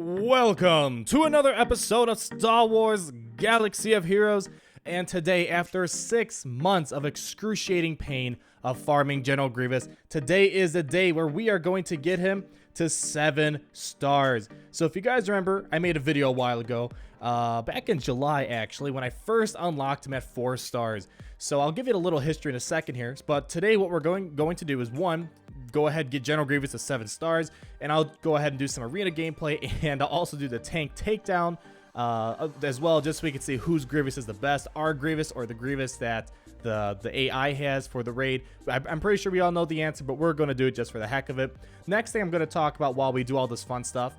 Welcome to another episode of Star Wars Galaxy of Heroes, and today, after 6 months of excruciating pain of farming General Grievous, today is the day where we are going to get him to 7 stars. So if you guys remember, I made a video a while ago, back in July actually, when I first unlocked him at 4 stars. So I'll give you a little history in a second here, but today what we're going to do is, one, go ahead and get General Grievous to 7 stars, and I'll go ahead and do some arena gameplay, and I'll also do the tank takedown as well, just so we can see whose Grievous is the best, our Grievous or the Grievous that the AI has for the raid. I'm pretty sure we all know the answer, but we're going to do it just for the heck of it. Next thing I'm going to talk about while we do all this fun stuff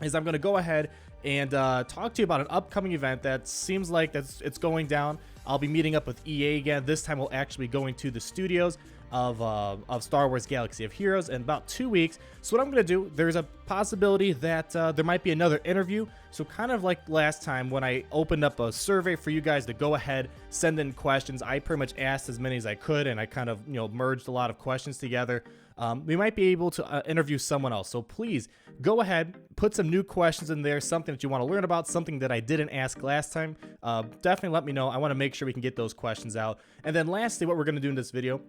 is I'm going to go ahead and talk to you about an upcoming event that seems like it's going down. I'll be meeting up with EA again. This time we'll actually be going to the studios of Star Wars Galaxy of Heroes in about 2 weeks. So what I'm going to do, there's a possibility that there might be another interview. So kind of like last time when I opened up a survey for you guys to go ahead, send in questions. I pretty much asked as many as I could, and I kind of, merged a lot of questions together. We might be able to interview someone else. So please go ahead, put some new questions in there, something that you want to learn about, something that I didn't ask last time. Definitely let me know. I want to make sure we can get those questions out. And then lastly, what we're going to do in this video,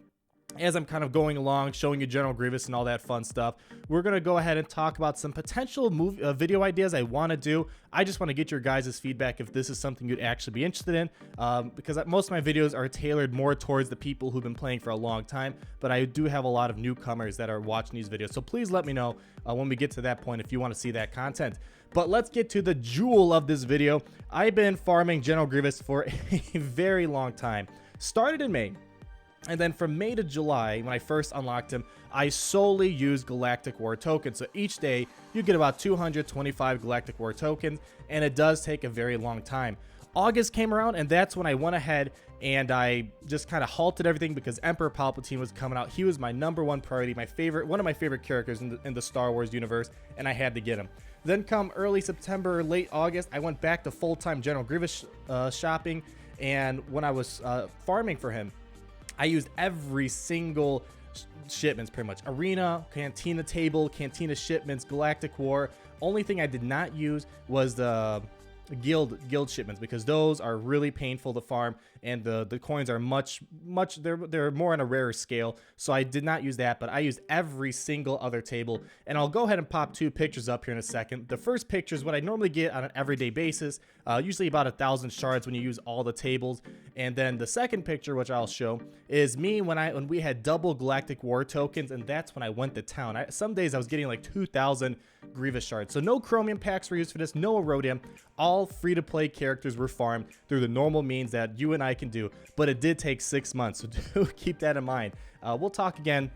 as I'm kind of going along, showing you General Grievous and all that fun stuff, we're going to go ahead and talk about some potential video ideas I want to do. I just want to get your guys' feedback if this is something you'd actually be interested in, because most of my videos are tailored more towards the people who've been playing for a long time, but I do have a lot of newcomers that are watching these videos. So please let me know when we get to that point if you want to see that content. But let's get to the jewel of this video. I've been farming General Grievous for a very long time. Started in May. And then from May to July, when I first unlocked him, I solely used Galactic War tokens. So each day, you get about 225 Galactic War tokens, and it does take a very long time. August came around, and that's when I went ahead and I just kind of halted everything because Emperor Palpatine was coming out. He was my #1 priority, one of my favorite characters in the Star Wars universe, and I had to get him. Then come early September, late August, I went back to full-time General Grievous shopping, and when I was farming for him, I used every single shipments, pretty much. Arena, Cantina table, Cantina shipments, Galactic War. Only thing I did not use was the guild shipments, because those are really painful to farm, and the coins are much they're more on a rarer scale. So I did not use that, but I used every single other table, and I'll go ahead and pop 2 pictures up here in a second. The first picture is what I normally get on an everyday basis, usually about 1,000 shards when you use all the tables. And then the second picture, which I'll show, is me when we had double Galactic War tokens, and that's when I went to town. Some days I was getting like 2,000 Grievous shards. So no chromium packs were used for this, no erodium. All free-to-play characters were farmed through the normal means that you and I can do, but it did take 6 months, so do keep that in mind. We'll talk again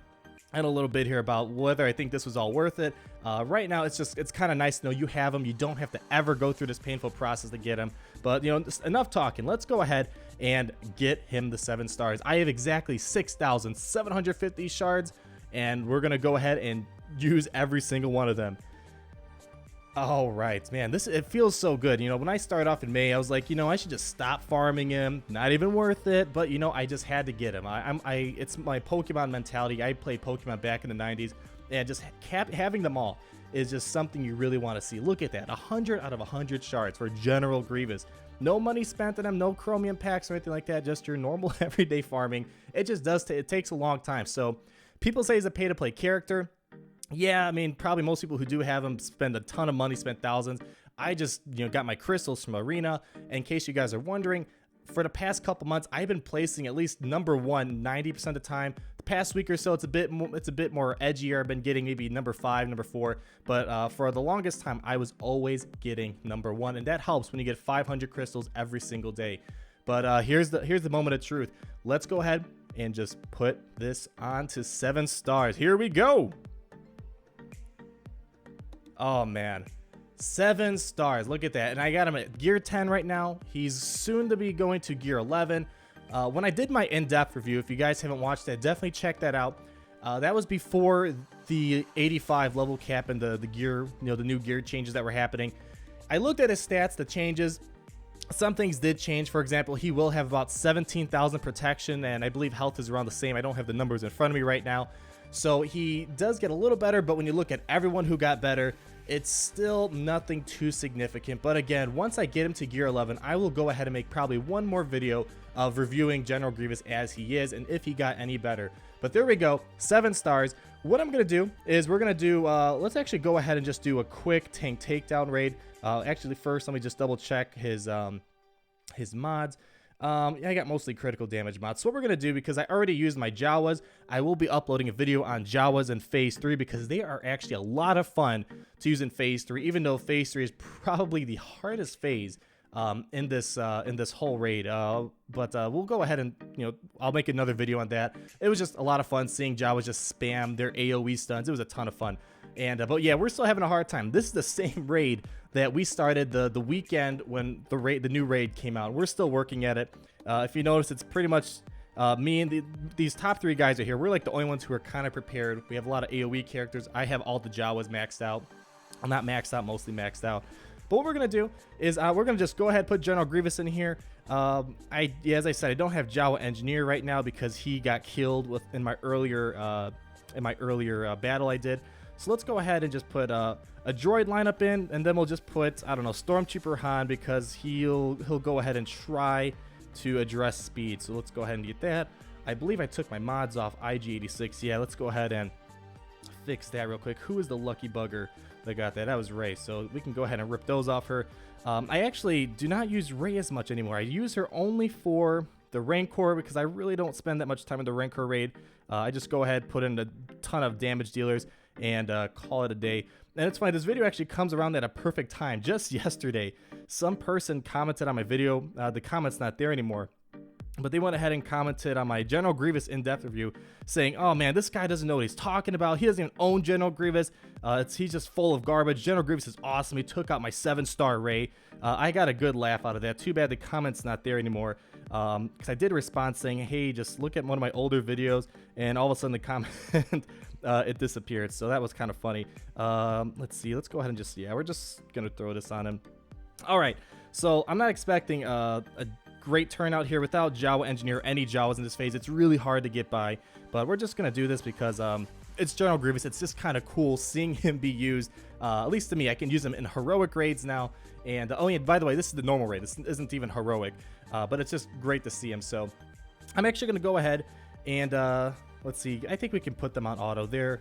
in a little bit here about whether I think this was all worth it. Right now, it's kind of nice to know you have them. You don't have to ever go through this painful process to get them. But enough talking. Let's go ahead and get him the 7 stars. I have exactly 6,750 shards, and we're gonna go ahead and use every single one of them. All right, man, it feels so good. When I started off in May, I was like, I should just stop farming him. Not even worth it. But I just had to get him. It's my Pokemon mentality. I played Pokemon back in the 90s, and just having them all is just something you really want to see. Look at that, 100 out of 100 shards for General Grievous. No money spent on him, no chromium packs or anything like that. Just your normal everyday farming. It just does. It takes a long time. So people say he's a pay-to-play character. Yeah, I mean, probably most people who do have them spend a ton of money, spent thousands. I just, got my crystals from Arena. In case you guys are wondering, for the past couple months, I've been placing at least #1 90% of the time. The past week or so, it's a bit more edgier. I've been getting maybe #5, #4, but for the longest time, I was always getting #1, and that helps when you get 500 crystals every single day. But here's the moment of truth. Let's go ahead and just put this on to 7 stars. Here we go. Oh man, 7 stars. Look at that. And I got him at gear 10 right now. He's soon to be going to gear 11. When I did my in-depth review, if you guys haven't watched that, definitely check that out. That was before the 85 level cap and the gear, the new gear changes that were happening. I looked at his stats, the changes. Some things did change. For example, he will have about 17,000 protection, and I believe health is around the same. I don't have the numbers in front of me right now. So he does get a little better, but when you look at everyone who got better, it's still nothing too significant. But again, once I get him to gear 11, I will go ahead and make probably one more video of reviewing General Grievous as he is and if he got any better. But there we go, 7 stars. What I'm going to do is we're going to do, let's actually go ahead and just do a quick tank takedown raid. Actually, first, let me just double check his mods. I got mostly critical damage mods. So what we're going to do, because I already used my Jawas, I will be uploading a video on Jawas in Phase 3 because they are actually a lot of fun to use in Phase 3, even though Phase 3 is probably the hardest phase in this whole raid. But we'll go ahead and, I'll make another video on that. It was just a lot of fun seeing Jawas just spam their AoE stuns. It was a ton of fun. And but yeah, we're still having a hard time. This is the same raid that we started the weekend when the new raid came out. We're still working at it. If you notice, it's pretty much me and these top 3 guys are here. We're like the only ones who are kind of prepared. We have a lot of AoE characters. I have all the Jawas maxed out. I'm not maxed out, mostly maxed out. But what we're gonna do is we're gonna just go ahead and put General Grievous in here. As I said, I don't have Jawa Engineer right now because he got killed in my earlier battle I did. So let's go ahead and just put a droid lineup in, and then we'll just put, I don't know, Stormtrooper Han, because he'll go ahead and try to address speed. So let's go ahead and get that. I believe I took my mods off IG86. Yeah, let's go ahead and fix that real quick. Who is the lucky bugger that got that? That was Rey. So we can go ahead and rip those off her. I actually do not use Rey as much anymore. I use her only for the Rancor because I really don't spend that much time in the Rancor raid. I just go ahead, put in a ton of damage dealers, and call it a day. And it's funny, this video actually comes around at a perfect time. Just yesterday, some person commented on my video. The comment's not there anymore, but they went ahead and commented on my General Grievous in-depth review saying, oh man, this guy doesn't know what he's talking about. He doesn't even own General Grievous. He's just full of garbage. General Grievous is awesome. He took out my 7-star Rey. I got a good laugh out of that. Too bad the comment's not there anymore. Because I did respond saying, hey, just look at one of my older videos, and all of a sudden the comment it disappeared. So that was kind of funny. Let's see. Let's go ahead and just, yeah, we're just gonna throw this on him. All right. So I'm not expecting a great turnout here without Jawa Engineer, any Jawas in this phase. It's really hard to get by, but we're just gonna do this because it's General Grievous. It's just kind of cool seeing him be used. At least to me, I can use him in heroic raids now. And oh yeah, by the way, this is the normal raid. This isn't even heroic, but it's just great to see him. So I'm actually gonna go ahead and let's see. I think we can put them on auto. They're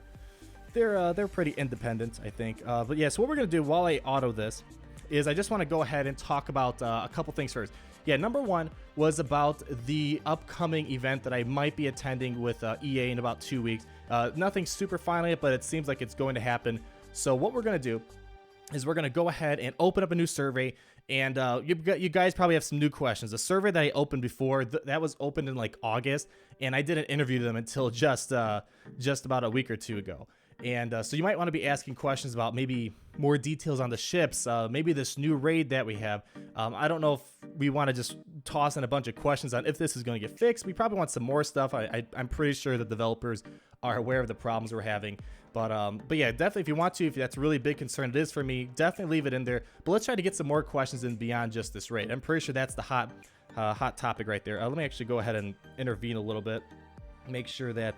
pretty independent, I think. But yeah, so what we're gonna do while I auto this is I just want to go ahead and talk about a couple things first. Yeah, number one was about the upcoming event that I might be attending with EA in about 2 weeks. Nothing super final yet, but it seems like it's going to happen. So what we're going to do is we're going to go ahead and open up a new survey. And you guys probably have some new questions. The survey that I opened before, that was opened in like August, and I didn't interview them until just about a week or two ago. And so you might want to be asking questions about maybe more details on the ships, maybe this new raid that we have. I don't know if we want to just toss in a bunch of questions on if this is going to get fixed. We probably want some more stuff. I'm pretty sure the developers are aware of the problems we're having. But yeah, definitely if you want to, if that's a really big concern, it is for me, definitely leave it in there. But let's try to get some more questions in beyond just this raid. I'm pretty sure that's the hot topic right there. Let me actually go ahead and intervene a little bit, make sure that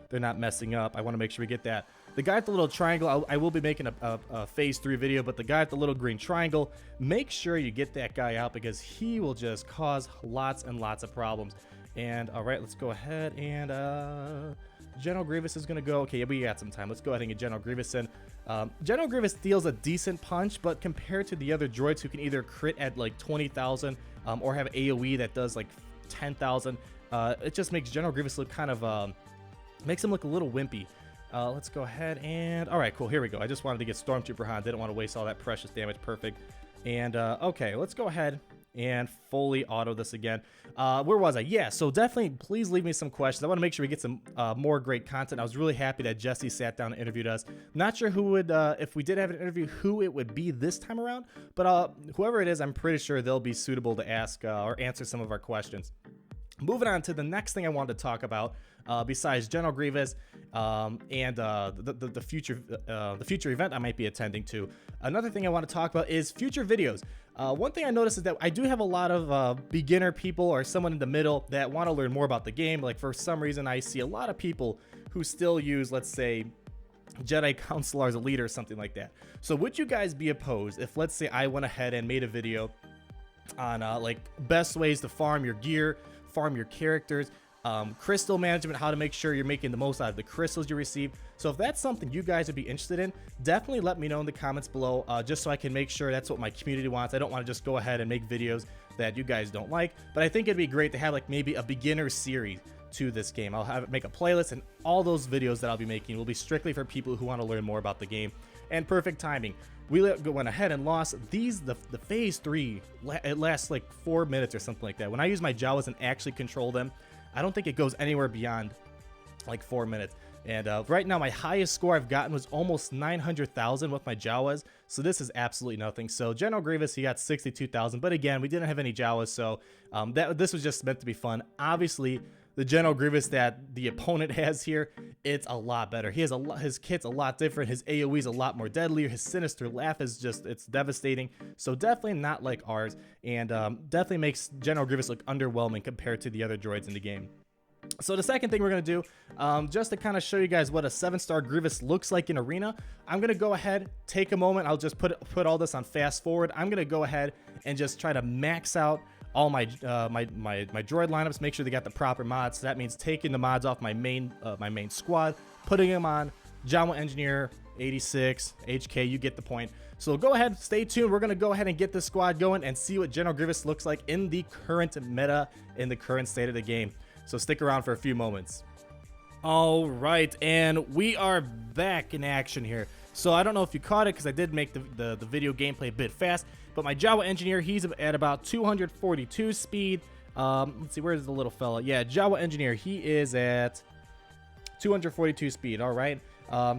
they're not messing up. I want to make sure we get that. The guy at the little triangle, I will be making a phase 3 video, but the guy at the little green triangle, make sure you get that guy out because he will just cause lots and lots of problems. And all right, let's go ahead and General Grievous is gonna go. Okay, yeah, we got some time. Let's go ahead and get General Grievous in. General Grievous deals a decent punch, but compared to the other droids who can either crit at like 20,000 or have AoE that does like 10,000, it just makes General Grievous look kind of makes him look a little wimpy. Let's go ahead and all right, cool, here we go. I just wanted to get Stormtrooper Han, didn't want to waste all that precious damage. Perfect. And okay, let's go ahead and fully auto this again. Where was I? Yeah, so definitely please leave me some questions. I want to make sure we get some more great content. I was really happy that Jesse sat down and interviewed us. Not sure who would, if we did have an interview, who it would be this time around, but whoever it is, I'm pretty sure they'll be suitable to ask or answer some of our questions. Moving on to the next thing I wanted to talk about, besides General Grievous and the future event I might be attending to. Another thing I want to talk about is future videos. One thing I noticed is that I do have a lot of beginner people or someone in the middle that want to learn more about the game. Like for some reason, I see a lot of people who still use, let's say, Jedi Council as a leader or something like that. So would you guys be opposed if, let's say, I went ahead and made a video on like best ways to farm your gear, farm your characters, crystal management, how to make sure you're making the most out of the crystals you receive? So if that's something you guys would be interested in, definitely let me know in the comments below, just so I can make sure that's what my community wants. I don't want to just go ahead and make videos that you guys don't like, but I think it'd be great to have like maybe a beginner series to this game. I'll make a playlist, and all those videos that I'll be making will be strictly for people who want to learn more about the game. And perfect timing, we went ahead and lost the phase 3. It lasts like 4 minutes or something like that. When I use my Jawas and actually control them, I don't think it goes anywhere beyond like 4 minutes. And right now my highest score I've gotten was almost 900,000 with my Jawas, so this is absolutely nothing. So General Grievous, he got 62,000, but again, we didn't have any Jawas, so this was just meant to be fun. Obviously, the General Grievous that the opponent has here, it's a lot better. He has his kit's a lot different. His AoE's a lot more deadlier. His sinister laugh is just, it's devastating. So definitely not like ours, and definitely makes General Grievous look underwhelming compared to the other droids in the game. So the second thing we're going to do, just to kind of show you guys what a 7-star Grievous looks like in Arena, I'm going to go ahead, take a moment, I'll just put all this on fast forward. I'm going to go ahead and just try to max out all my droid lineups, make sure they got the proper mods. So that means taking the mods off my main squad, putting them on Jawa Engineer 86 HK. You get the point. So go ahead, stay tuned. We're gonna go ahead and get this squad going and see what General Grievous looks like in the current meta, in the current state of the game. So stick around for a few moments. All right, and we are back in action here. So I don't know if you caught it because I did make the video gameplay a bit fast, but my Jawa Engineer, he's at about 242 speed. Let's see, where's the little fella? Yeah, Jawa Engineer, he is at 242 speed. All right.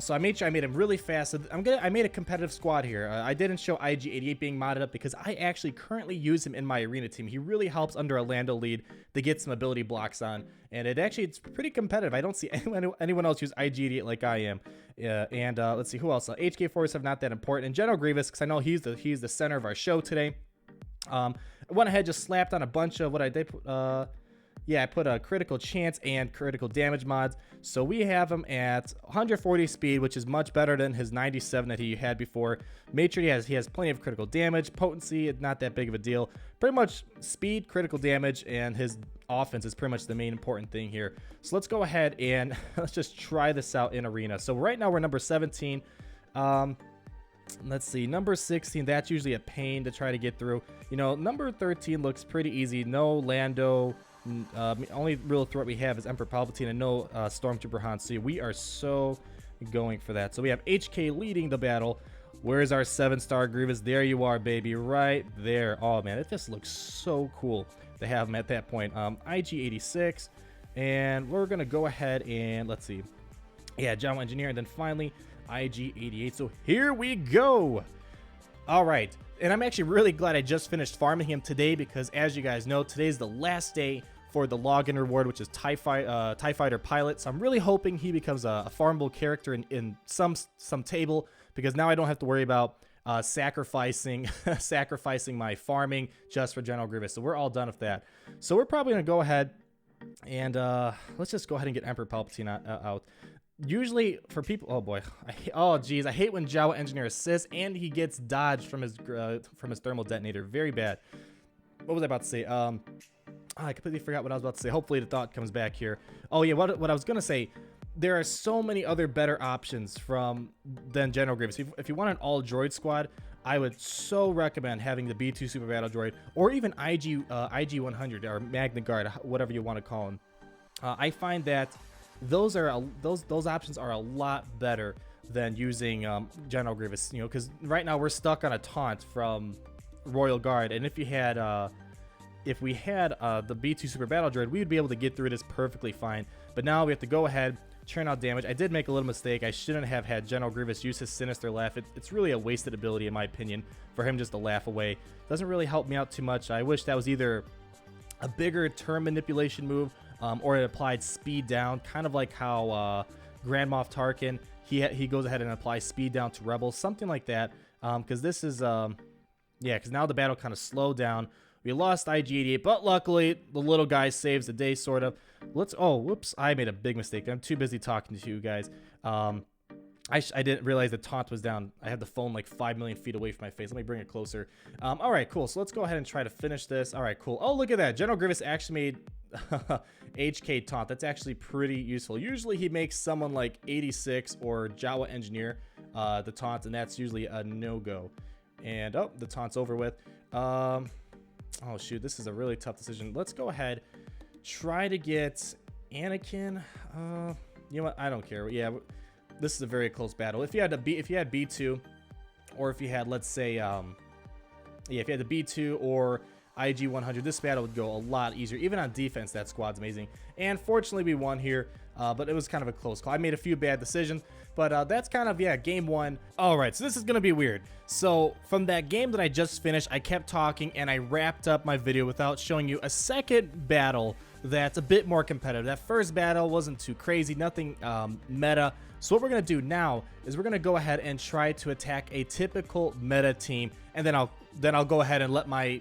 So I made sure I made him really fast. So I made a competitive squad here. I didn't show IG-88 being modded up because I actually currently use him in my arena team. He really helps under a Lando lead to get some ability blocks on, and it's pretty competitive. I don't see anyone else use IG-88 like I am. And let's see who else. HK-47, not that important. And General Grievous, because I know he's the center of our show today. I went ahead, just slapped on a bunch of what I did. Yeah, I put a critical chance and critical damage mods. So we have him at 140 speed, which is much better than his 97 that he had before. Made sure he has plenty of critical damage. Potency, not that big of a deal. Pretty much speed, critical damage, and his offense is pretty much the main important thing here. So let's go ahead and let's just try this out in Arena. So right now we're number 17. Let's see, number 16, that's usually a pain to try to get through. You know, number 13 looks pretty easy. No Lando. Only real threat we have is Emperor Palpatine, and no Stormtrooper Han. So we are so going for that. So we have HK leading the battle. Where's our 7-star Grievous? There you are, baby, right there. Oh man, it just looks so cool to have him at that point. IG-86, and we're gonna go ahead and let's see. Yeah, Jawa Engineer, and then finally IG-88. So here we go. All right. And I'm actually really glad I just finished farming him today because, as you guys know, today's the last day for the login reward, which is TIE Fighter Pilot. So I'm really hoping he becomes a farmable character in some table, because now I don't have to worry about sacrificing my farming just for General Grievous. So we're all done with that. So we're probably going to go ahead and let's just go ahead and get Emperor Palpatine out. Usually for people, oh boy, oh geez, I hate when Jawa Engineer assists and he gets dodged from his thermal detonator. Very bad. What was I about to say? I completely forgot what I was about to say. Hopefully the thought comes back here. Oh yeah, what I was gonna say. There are so many other better options than General Grievous. If you want an all droid squad, I would so recommend having the B2 Super Battle Droid, or even IG-100 or Magna Guard, whatever you want to call them. I find that those options are a lot better than using General Grievous, you know, because right now we're stuck on a taunt from Royal Guard, and if we had the B2 Super Battle Droid, we would be able to get through this perfectly fine. But now we have to go ahead, churn out damage. I did make a little mistake. I shouldn't have had General Grievous use his Sinister Laugh. It's really a wasted ability, in my opinion, for him just to laugh away. Doesn't really help me out too much. I wish that was either a bigger turn manipulation move, or it applied speed down, kind of like how Grand Moff Tarkin, he goes ahead and applies speed down to Rebels, something like that. Because this is, yeah, because now the battle kind of slowed down. We lost IG-88, but luckily the little guy saves the day, sort of. Oh, whoops, I made a big mistake. I'm too busy talking to you guys. I didn't realize the taunt was down. I had the phone like 5 million feet away from my face. Let me bring it closer. All right, cool. So let's go ahead and try to finish this. All right, cool. Oh, look at that. General Grievous actually made HK taunt. That's actually pretty useful. Usually he makes someone like 86 or Jawa Engineer the taunt, and that's usually a no-go. And, oh, the taunt's over with. Oh, shoot. This is a really tough decision. Let's go ahead. Try to get Anakin. You know what? I don't care. Yeah. This is a very close battle. If you had B2, or if you had, let's say, yeah, if you had the B2 or IG 100, this battle would go a lot easier. Even on defense, that squad's amazing. And fortunately, we won here, but it was kind of a close call. I made a few bad decisions, but that's kind of, yeah, game one. All right, so this is going to be weird. So from that game that I just finished, I kept talking, and I wrapped up my video without showing you a second battle that's a bit more competitive. That first battle wasn't too crazy, nothing meta. So what we're going to do now is we're going to go ahead and try to attack a typical meta team, and then I'll go ahead and let my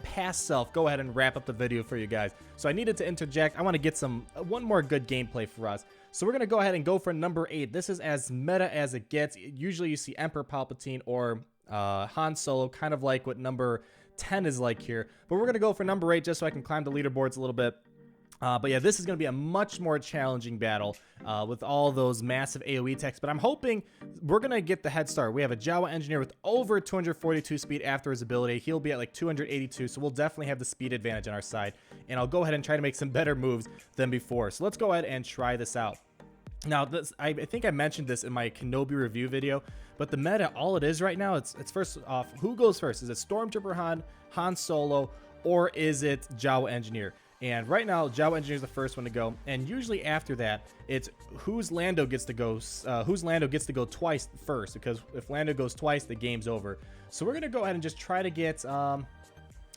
past self go ahead and wrap up the video for you guys. So I needed to interject. I want to get one more good gameplay for us. So we're going to go ahead and go for number 8. This is as meta as it gets. Usually you see Emperor Palpatine or Han Solo, kind of like what number 10 is like here. But we're going to go for number 8 just so I can climb the leaderboards a little bit. But yeah, this is going to be a much more challenging battle with all those massive AoE techs. But I'm hoping we're going to get the head start. We have a Jawa Engineer with over 242 speed after his ability. He'll be at like 282, so we'll definitely have the speed advantage on our side. And I'll go ahead and try to make some better moves than before. So let's go ahead and try this out. Now, I think I mentioned this in my Kenobi review video, but the meta, all it is right now, it's first off, who goes first? Is it Stormtrooper Han Solo, or is it Jawa Engineer? And right now, Jawa Engineer is the first one to go, and usually after that, it's whose Lando gets to go twice first, because if Lando goes twice, the game's over. So we're gonna go ahead and just try to get,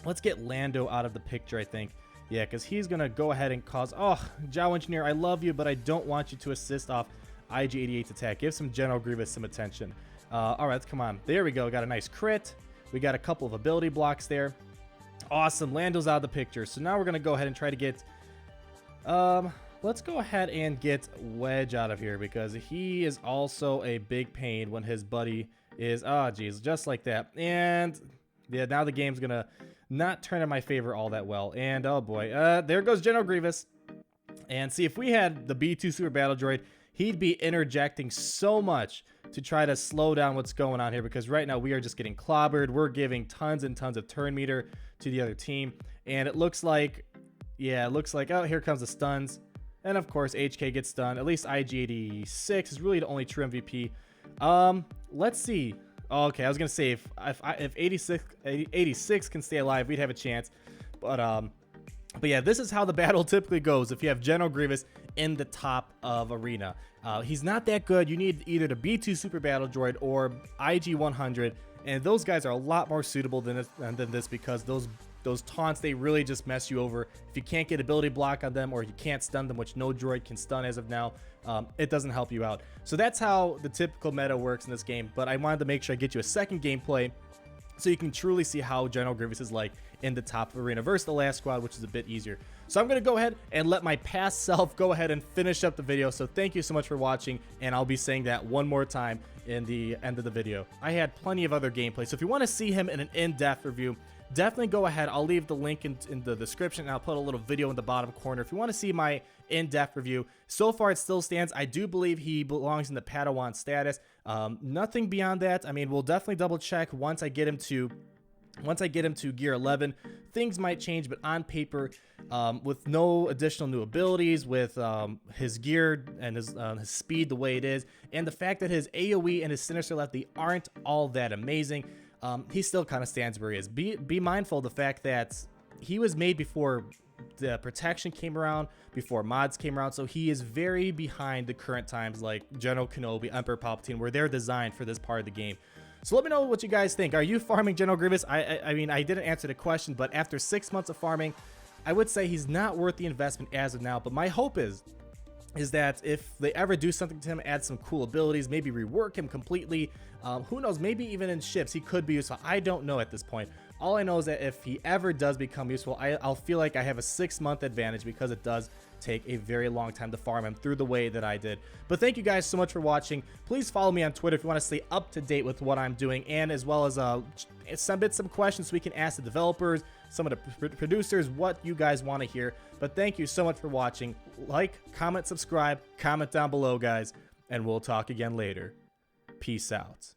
let's get Lando out of the picture, I think. Yeah, because he's gonna go ahead and cause, oh, Jawa Engineer, I love you, but I don't want you to assist off IG-88's attack. Give some General Grievous some attention. All right, come on. There we go. Got a nice crit. We got a couple of ability blocks there. Awesome. Lando's out of the picture. So now we're going to go ahead and try to get... let's go ahead and get Wedge out of here, because he is also a big pain when his buddy is... Oh, geez. Just like that. And... yeah, now the game's going to not turn in my favor all that well. And, oh boy. There goes General Grievous. And see, if we had the B2 Super Battle Droid, he'd be interjecting so much to try to slow down what's going on here, because right now we are just getting clobbered. We're giving tons and tons of turn meter to the other team, and it looks like, yeah, it looks like, oh, here comes the stuns, and of course HK gets stunned. At least IG-86 is really the only true MVP. Let's see. Oh, okay, I was gonna say if 86 can stay alive, we'd have a chance, but yeah, this is how the battle typically goes if you have General Grievous in the top of arena. He's not that good. You need either the B2 Super Battle Droid or IG 100, and those guys are a lot more suitable than this, because those taunts, they really just mess you over. If you can't get ability block on them, or you can't stun them, which no droid can stun as of now, it doesn't help you out. So that's how the typical meta works in this game, but I wanted to make sure I get you a second gameplay so you can truly see how General Grievous is like in the top arena versus the last squad, which is a bit easier. So I'm going to go ahead and let my past self go ahead and finish up the video. So thank you so much for watching, and I'll be saying that one more time in the end of the video. I had plenty of other gameplay, so if you want to see him in an in-depth review, definitely go ahead. I'll leave the link in the description, and I'll put a little video in the bottom corner if you want to see my in-depth review. So far it still stands. I do believe he belongs in the Padawan status. Nothing beyond that. I mean, we'll definitely double check once I get him to gear 11. Things might change, but on paper, with no additional new abilities, with his gear and his speed the way it is, and the fact that his AoE and his Sinister Lefty aren't all that amazing, he still kind of stands where he is. Be mindful of the fact that he was made before the protection came around, before mods came around, so he is very behind the current times, like General Kenobi, Emperor Palpatine, where they're designed for this part of the game. So let me know what you guys think. Are you farming General Grievous? I mean, I didn't answer the question, but after 6 months of farming, I would say he's not worth the investment as of now, but my hope is that if they ever do something to him, add some cool abilities, maybe rework him completely, who knows, maybe even in ships he could be useful. I don't know at this point. All I know is that if he ever does become useful, I'll feel like I have a 6-month advantage, because it does take a very long time to farm him through the way that I did. But thank you guys so much for watching. Please follow me on Twitter if you want to stay up to date with what I'm doing, and as well as submit some questions so we can ask the developers, some of the producers, what you guys want to hear. But thank you so much for watching. Like, comment, subscribe, comment down below, guys, and we'll talk again later. Peace out.